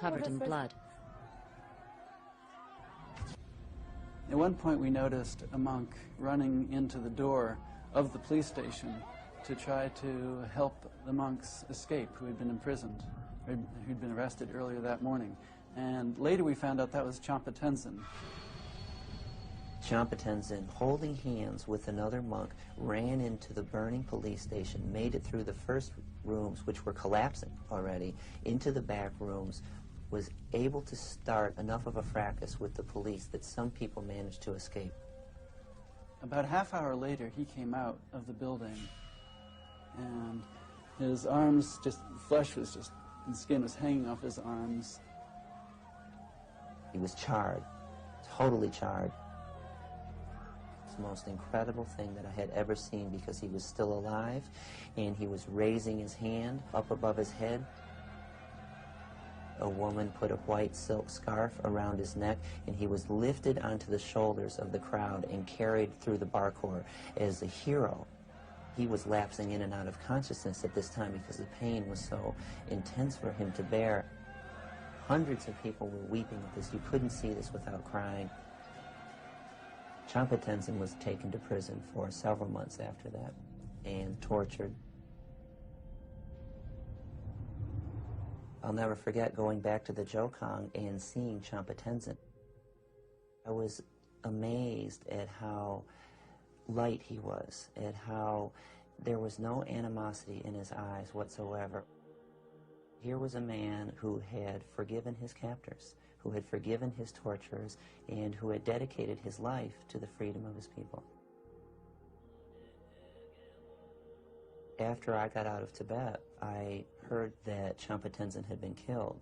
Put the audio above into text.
covered in blood. At one point we noticed a monk running into the door of the police station to try to help the monks escape who had been imprisoned, or who'd been arrested earlier that morning. And later we found out that was Champa Tenzin. Champa Tenzin, holding hands with another monk, ran into the burning police station, made it through the first rooms, which were collapsing already, into the back rooms, was able to start enough of a fracas with the police that some people managed to escape. About a half hour later, he came out of the building, and his arms, flesh was and skin was hanging off his arms. He was charred, totally charred. It's the most incredible thing that I had ever seen, because he was still alive, and he was raising his hand up above his head. A woman put a white silk scarf around his neck, and he was lifted onto the shoulders of the crowd and carried through the bar corps as a hero. He was lapsing in and out of consciousness at this time because the pain was so intense for him to bear. Hundreds of people were weeping at this. You couldn't see this without crying. Champa Tenzin was taken to prison for several months after that and tortured. I'll never forget going back to the Jokang and seeing Champa Tenzin. I was amazed at how light he was, at how there was no animosity in his eyes whatsoever. Here was a man who had forgiven his captors, who had forgiven his torturers, and who had dedicated his life to the freedom of his people. After I got out of Tibet, I heard that Champa Tenzin had been killed.